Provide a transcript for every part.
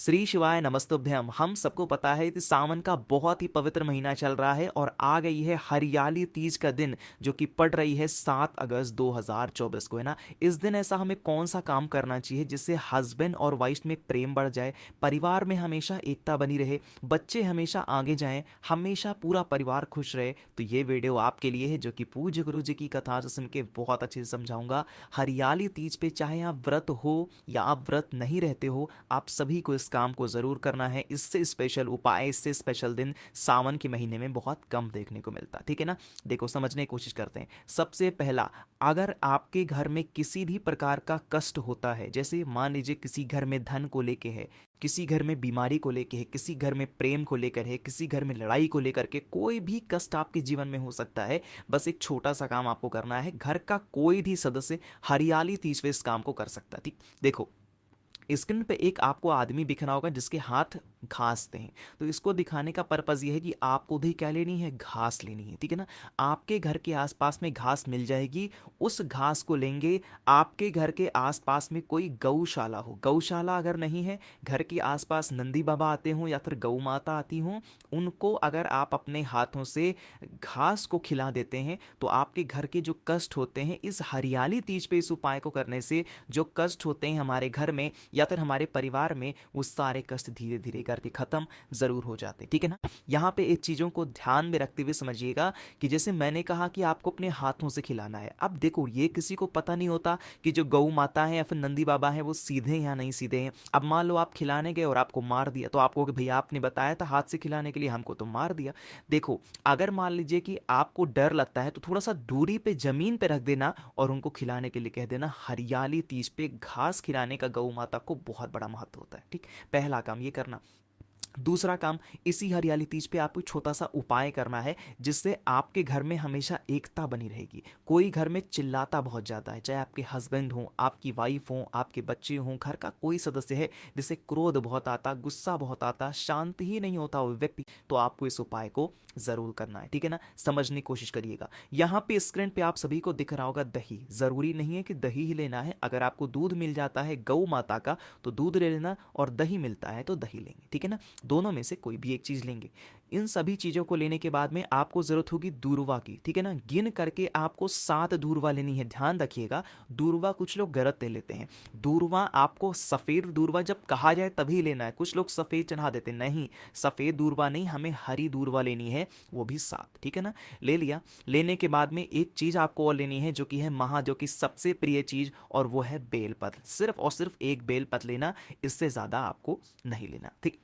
श्री शिवाय नमस्तुभ्यम। हम सबको पता है कि सावन का बहुत ही पवित्र महीना चल रहा है और आ गई है हरियाली तीज का दिन, जो कि पड़ रही है 7 अगस्त 2024 को, है ना। इस दिन ऐसा हमें कौन सा काम करना चाहिए जिससे हस्बैंड और वाइफ में प्रेम बढ़ जाए, परिवार में हमेशा एकता बनी रहे, बच्चे हमेशा आगे जाएं, हमेशा पूरा परिवार खुश रहे। तो ये वीडियो आपके लिए है, जो कि पूज्य गुरु जी की कथा से सुन के बहुत अच्छे से समझाऊंगा। हरियाली तीज पे चाहे आप व्रत हो या आप व्रत नहीं रहते हो, आप सभी को इस काम को ज़रूर करना है। इससे स्पेशल उपाय, इससे स्पेशल दिन सावन के महीने में बहुत कम देखने को मिलता, ठीक है ना। देखो, समझने की कोशिश करते हैं। सबसे पहला, अगर आपके घर में किसी भी प्रकार का कष्ट होता है, जैसे मान लीजिए किसी घर में धन को लेके है, किसी घर में बीमारी को लेके है, किसी घर में प्रेम को लेकर है, किसी घर में लड़ाई को लेकर के, कोई भी कष्ट आपके जीवन में हो सकता है। बस एक छोटा सा काम आपको करना है। घर का कोई भी सदस्य हरियाली तीज पे इस काम को कर सकता है, ठीक। देखो, स्क्रीन पे एक आपको आदमी दिख रहा होगा जिसके हाथ घासते हैं। तो इसको दिखाने का पर्पज़ ये है कि आपको भी क्या लेनी है, घास लेनी है, ठीक है ना। आपके घर के आसपास में घास मिल जाएगी, उस घास को लेंगे। आपके घर के आसपास में कोई गौशाला हो, गौशाला अगर नहीं है, घर के आसपास नंदी बाबा आते हों या फिर गौ माता आती हों, उनको अगर आप अपने हाथों से घास को खिला देते हैं तो आपके घर के जो कष्ट होते हैं, इस हरियाली तीज पे इस उपाय को करने से जो कष्ट होते हैं हमारे घर में या फिर हमारे परिवार में, वो सारे कष्ट धीरे धीरे करके खत्म जरूर हो जाते हैं, ठीक है ना। यहाँ पे एक चीज़ों को ध्यान में रखते हुए समझिएगा कि जैसे मैंने कहा कि आपको अपने हाथों से खिलाना है। अब देखो, ये किसी को पता नहीं होता कि जो गौ माता है या फिर नंदी बाबा है वो सीधे हैं या नहीं सीधे हैं। अब मान लो आप खिलाने गए और आपको मार दिया, तो आपको कि भैया आपने बताया था हाथ से खिलाने के लिए, हमको तो मार दिया। देखो, अगर मान लीजिए कि आपको डर लगता है तो थोड़ा सा दूरी पे जमीन पे रख देना और उनको खिलाने के लिए कह देना। हरियाली तीज पे घास खिलाने का गौ माता को बहुत बड़ा महत्व होता है, ठीक। पहला काम ये करना। दूसरा काम, इसी हरियाली तीज पे आपको छोटा सा उपाय करना है जिससे आपके घर में हमेशा एकता बनी रहेगी। कोई घर में चिल्लाता बहुत ज़्यादा है, चाहे आपके हस्बैंड हों, आपकी वाइफ हों, आपके बच्चे हों, घर का कोई सदस्य है जिसे क्रोध बहुत आता, गुस्सा बहुत आता, शांति ही नहीं होता वो व्यक्ति, तो आपको इस उपाय को ज़रूर करना है, ठीक है ना। समझने की कोशिश करिएगा। यहाँ पे स्क्रीन पे आप सभी को दिख रहा होगा दही। ज़रूरी नहीं है कि दही ही लेना है। अगर आपको दूध मिल जाता है गौ माता का तो दूध ले लेना, और दही मिलता है तो दही लेंगे, ठीक है ना। दोनों में से कोई भी एक चीज़ लेंगे। इन सभी चीज़ों को लेने के बाद में आपको ज़रूरत होगी दूर्वा की, ठीक है ना। गिन करके आपको 7 दूर्वा लेनी है। ध्यान रखिएगा, दूर्वा कुछ लोग गलत ले लेते हैं। दूर्वा आपको सफ़ेद दूर्वा जब कहा जाए तभी लेना है। कुछ लोग सफ़ेद चढ़ा देते हैं, नहीं, सफ़ेद दूर्वा नहीं, हमें हरी दूर्वा लेनी है, वो भी 7, ठीक है ना। ले लिया। लेने के बाद में एक चीज़ आपको और लेनी है जो कि है महादेव की सबसे प्रिय चीज़, और वो है बेलपत्र। सिर्फ और सिर्फ एक बेलपत्र लेना, इससे ज़्यादा आपको नहीं लेना, ठीक।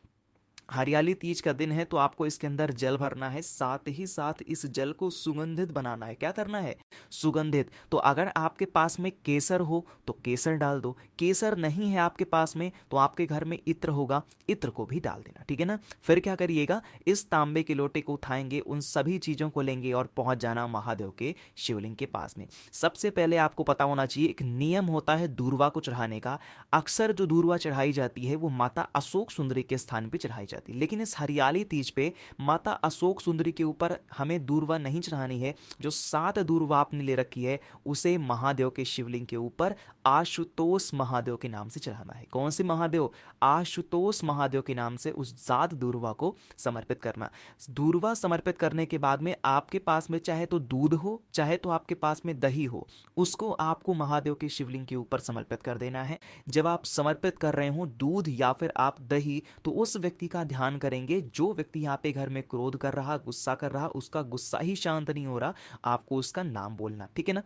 हरियाली तीज का दिन है तो आपको इसके अंदर जल भरना है, साथ ही साथ इस जल को सुगंधित बनाना है। क्या करना है, सुगंधित। तो अगर आपके पास में केसर हो तो केसर डाल दो, केसर नहीं है आपके पास में तो आपके घर में इत्र होगा, इत्र को भी डाल देना, ठीक है ना। फिर क्या करिएगा, इस तांबे के लोटे को उठाएंगे, उन सभी चीज़ों को लेंगे और पहुंच जाना महादेव के शिवलिंग के पास में। सबसे पहले आपको पता होना चाहिए, एक नियम होता है दूर्वा को चढ़ाने का। अक्सर जो दूर्वा चढ़ाई जाती है वो माता अशोक सुंदरी के स्थान पर चढ़ाई जाती है, लेकिन इस हरियाली तीज पे माता अशोक सुंदरी के ऊपर हमें दूर्वा नहीं चढ़ानी है। जो 7 दूर्वा आपने ले रखी है उसे महादेव के शिवलिंग के ऊपर आशुतोष महादेव के नाम से चढ़ाना है। कौन से महादेव, आशुतोष महादेव के नाम से उस 7 दूर्वा को समर्पित करना। दूर्वा समर्पित करने के बाद में आपके पास में चाहे तो दूध हो, चाहे तो आपके पास में दही हो, उसको आपको महादेव के शिवलिंग के ऊपर समर्पित कर देना है। जब आप समर्पित कर रहे हो दूध या फिर आप दही, तो उस व्यक्ति का ध्यान करेंगे, जो व्यक्ति यहाँ पे घर में क्रोध कर रहा, गुस्सा कर रहा, उसका गुस्सा ही शांत नहीं हो रहा, आपको उसका नाम बोलना, ठीक है ना।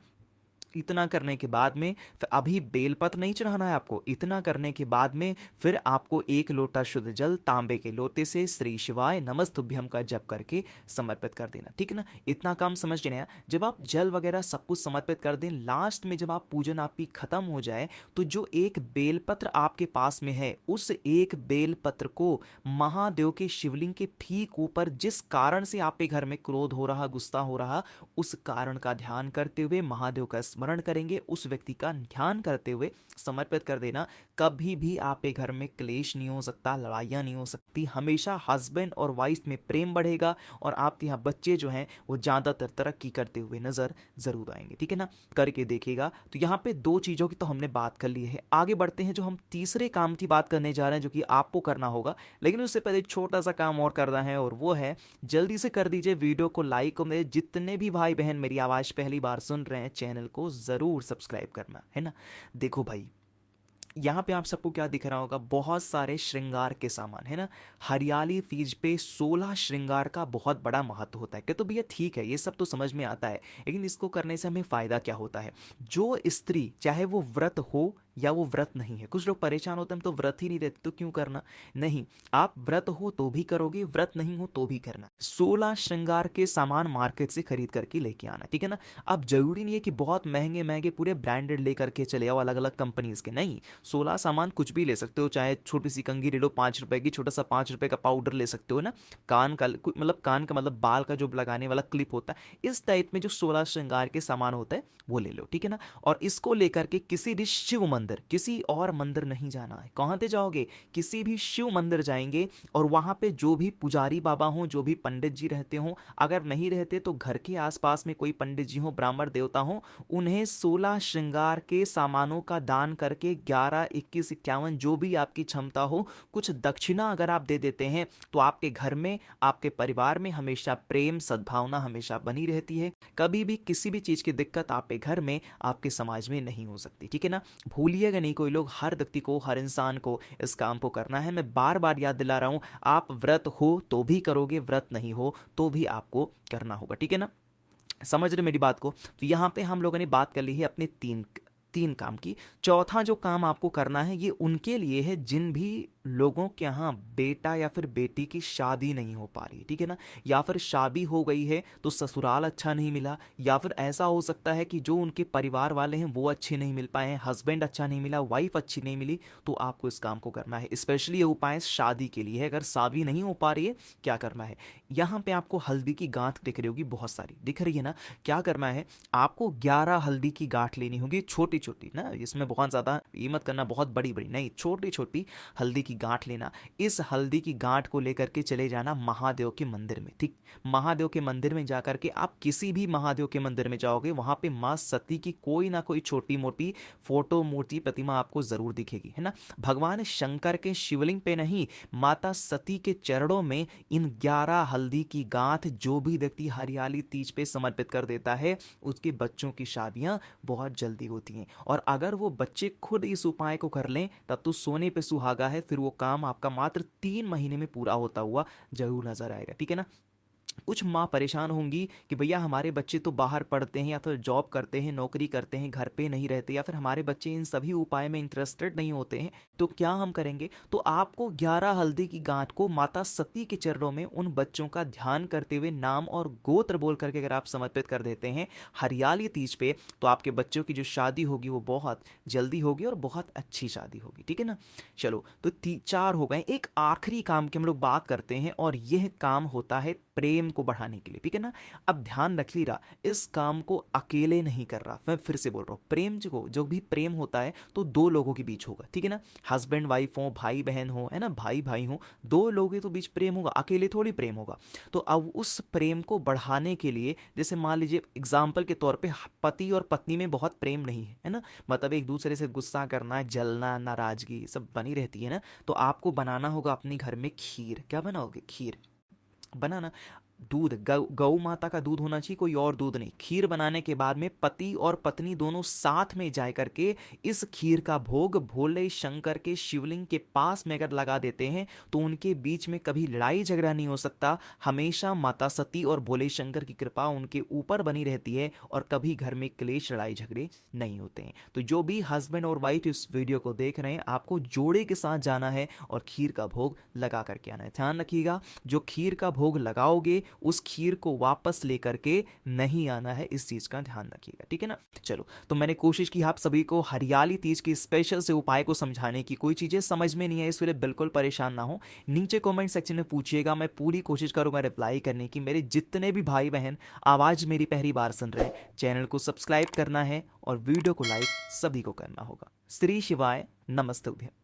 इतना करने के बाद में फिर अभी बेलपत्र नहीं चढ़ाना है आपको। इतना करने के बाद में फिर आपको 1 लोटा शुद्ध जल तांबे के लोटे से श्री शिवाय नमस्तुभ्यम का जप करके समर्पित कर देना, ठीक है ना। इतना काम समझ लेना। जब आप जल वगैरह सब कुछ समर्पित कर दें, लास्ट में जब आप पूजन आपकी खत्म हो जाए तो जो एक बेलपत्र आपके पास में है, उस एक बेलपत्र को महादेव के शिवलिंग के ठीक ऊपर, जिस कारण से आपके घर में क्रोध हो रहा, गुस्सा हो रहा, उस कारण का ध्यान करते हुए महादेव का स्मरण करेंगे, उस व्यक्ति का ध्यान करते हुए समर्पित कर देना। कभी भी आपके घर में क्लेश नहीं हो सकता, लड़ाइयाँ नहीं हो सकती, हमेशा हस्बैंड और वाइफ में प्रेम बढ़ेगा और आपके यहाँ बच्चे जो हैं वो ज़्यादातर तरक्की करते हुए नज़र ज़रूर आएंगे। ठीक है ना, करके देखिएगा। तो यहाँ पे 2 चीज़ों की तो हमने बात कर ली है। आगे बढ़ते हैं, जो हम तीसरे काम की बात करने जा रहे हैं जो कि आपको करना होगा, लेकिन उससे पहले छोटा सा काम और करना है, और वो है जल्दी से कर दीजिए वीडियो को लाइक, और मेरे जितने भी भाई बहन मेरी आवाज़ पहली बार सुन रहे हैं चैनल को ज़रूर सब्सक्राइब करना है ना। देखो भाई, यहाँ पे आप सबको क्या दिख रहा होगा, बहुत सारे श्रृंगार के सामान है ना। हरियाली तीज पे 16 श्रृंगार का बहुत बड़ा महत्व होता है। क्या तो भैया ठीक है, ये सब तो समझ में आता है, लेकिन इसको करने से हमें फ़ायदा क्या होता है। जो स्त्री चाहे वो व्रत हो या वो व्रत नहीं है, कुछ लोग परेशान होते हैं हम तो व्रत ही नहीं रहते तो क्यों करना, नहीं, आप व्रत हो तो भी करोगे, व्रत नहीं हो तो भी करना। 16 श्रृंगार के सामान मार्केट से खरीद करके लेके आना, ठीक है ना। अब जरूरी नहीं है कि बहुत महंगे महंगे पूरे ब्रांडेड लेकर के चले आओ अलग अलग कंपनीज के, नहीं, 16 सामान कुछ भी ले सकते हो। चाहे छोटी सी कंघी ले लो 5 रुपए की, छोटा सा 5 रुपए का पाउडर ले सकते हो ना, कान का मतलब कान का मतलब बाल का जो लगाने वाला क्लिप होता है, इस टाइप में जो 16 श्रृंगार के सामान होता है वो ले लो, ठीक है ना। और इसको लेकर के किसी भी शिव मंदिर, किसी और मंदिर नहीं जाना है। कहाँ पे जाओगे, किसी भी शिव मंदिर जाएंगे, और वहाँ पे जो भी पुजारी बाबा हों, जो भी पंडित जी रहते हों, अगर नहीं रहते तो घर के आसपास में कोई पंडित जी हों, ब्राह्मण देवता हों, उन्हें 16 श्रृंगार के सामानों का दान करके 11, 21, 51 जो भी आपकी क्षमता हो, कुछ दक्षिणा अगर आप दे देते हैं तो आपके घर में, आपके परिवार में हमेशा प्रेम सद्भावना हमेशा बनी रहती है। कभी भी किसी भी चीज़ की दिक्कत आपके घर में, आपके समाज में नहीं हो सकती, ठीक है ना। भूलिएगा नहीं कोई लोग, हर व्यक्ति को, हर इंसान को इस काम को करना है। मैं बार बार याद दिला रहा हूं, आप व्रत हो तो भी करोगे, व्रत नहीं हो तो भी आपको करना होगा, ठीक है ना। समझ रहे मेरी बात को। तो यहाँ पे हम लोगों ने बात कर ली है अपने तीन काम की। चौथा जो काम आपको करना है ये उनके लिए है जिन भी लोगों के यहाँ बेटा या फिर बेटी की शादी नहीं हो पा रही, ठीक है ना, या फिर शादी हो गई है तो ससुराल अच्छा नहीं मिला, या फिर ऐसा हो सकता है कि जो उनके परिवार वाले हैं वो अच्छे नहीं मिल पाए हैं, हस्बैंड अच्छा नहीं मिला, वाइफ अच्छी नहीं मिली, तो आपको इस काम को करना है। स्पेशली ये उपाय शादी के लिए है। अगर शादी नहीं हो पा रही है, क्या करना है, यहाँ पे आपको हल्दी की गांठ दिख रही होगी, बहुत सारी दिख रही है ना। क्या करना है, आपको 11 हल्दी की गांठ लेनी होगी, छोटी छोटी ना, इसमें बहुत ज़्यादा ये मत करना, बहुत बड़ी बड़ी नहीं, छोटी छोटी हल्दी की गांठ लेना। इस हल्दी की गांठ को लेकर के चले जाना महादेव के मंदिर में, ठीक। महादेव के मंदिर में जाकर के, आप किसी भी महादेव के मंदिर में जाओगे वहां पे मां सती की कोई ना कोई छोटी मोटी फोटो, मूर्ति, प्रतिमा आपको जरूर दिखेगी, है ना। भगवान शंकर के शिवलिंग पे नहीं, माता सती के चरणों में इन 11 हल्दी की गांठ जो भी व्यक्ति हरियाली तीज पे समर्पित कर देता है, उसके बच्चों की शादियां बहुत जल्दी होती हैं। और अगर वो बच्चे खुद इस उपाय को कर लें तब तो सोने पे सुहागा है, फिर वो काम आपका मात्र 3 महीने में पूरा होता हुआ जरूर नजर आएगा, ठीक है ना। कुछ माँ परेशान होंगी कि भैया हमारे बच्चे तो बाहर पढ़ते हैं या फिर जॉब करते हैं, नौकरी करते हैं, घर पे नहीं रहते, या फिर हमारे बच्चे इन सभी उपाय में इंटरेस्टेड नहीं होते हैं, तो क्या हम करेंगे। तो आपको 11 हल्दी की गांठ को माता सती के चरणों में उन बच्चों का ध्यान करते हुए नाम और गोत्र बोल करके अगर आप समर्पित कर देते हैं हरियाली तीज पे, तो आपके बच्चों की जो शादी होगी वो बहुत जल्दी होगी और बहुत अच्छी शादी होगी, ठीक है ना। चलो, तो 4 हो गए। एक आखिरी काम की हम लोग बात करते हैं, और यह काम होता है प्रेम को बढ़ाने के लिए, ठीक है ना। अब ध्यान रख लीजिएगा, इस काम को अकेले नहीं कर रहा, मैं फिर से बोल रहा हूँ, प्रेम जो भी प्रेम होता है तो 2 लोगों के बीच होगा, ठीक है ना। हस्बैंड वाइफ हो, भाई बहन हो, है ना, भाई भाई हो, 2 लोगों के तो बीच प्रेम होगा, अकेले थोड़ी प्रेम होगा। तो अब उस प्रेम को बढ़ाने के लिए, जैसे मान लीजिए एग्जाम्पल के तौर पे पति और पत्नी में बहुत प्रेम नहीं है ना, मतलब एक दूसरे से गुस्सा करना, जलना, नाराजगी सब बनी रहती है ना, तो आपको बनाना होगा अपने घर में खीर। क्या बनाओगे, खीर बनाना। दूध, गौ माता का दूध होना चाहिए, कोई और दूध नहीं। खीर बनाने के बाद में पति और पत्नी दोनों साथ में जाए करके इस खीर का भोग भोले शंकर के शिवलिंग के पास में अगर लगा देते हैं तो उनके बीच में कभी लड़ाई झगड़ा नहीं हो सकता। हमेशा माता सती और भोले शंकर की कृपा उनके ऊपर बनी रहती है और कभी घर में क्लेश, लड़ाई झगड़े नहीं होते हैं। तो जो भी हस्बैंड और वाइफ इस वीडियो को देख रहे हैं, आपको जोड़े के साथ जाना है और खीर का भोग लगा करके आना है। ध्यान रखिएगा, जो खीर का भोग लगाओगे उस खीर को वापस लेकर के नहीं आना है, इस चीज़ का ध्यान रखिएगा, ठीक है ना। चलो, तो मैंने कोशिश की आप सभी को हरियाली तीज के स्पेशल से उपाय को समझाने की। कोई चीज़ें समझ में नहीं है इसलिए बिल्कुल परेशान ना हो, नीचे कमेंट सेक्शन में पूछिएगा, मैं पूरी कोशिश करूँगा रिप्लाई करने की। मेरे जितने भी भाई बहन आवाज़ मेरी पहली बार सुन रहे हैं, चैनल को सब्सक्राइब करना है और वीडियो को लाइक सभी को करना होगा। श्री शिवाय, नमस्तुभ्यं।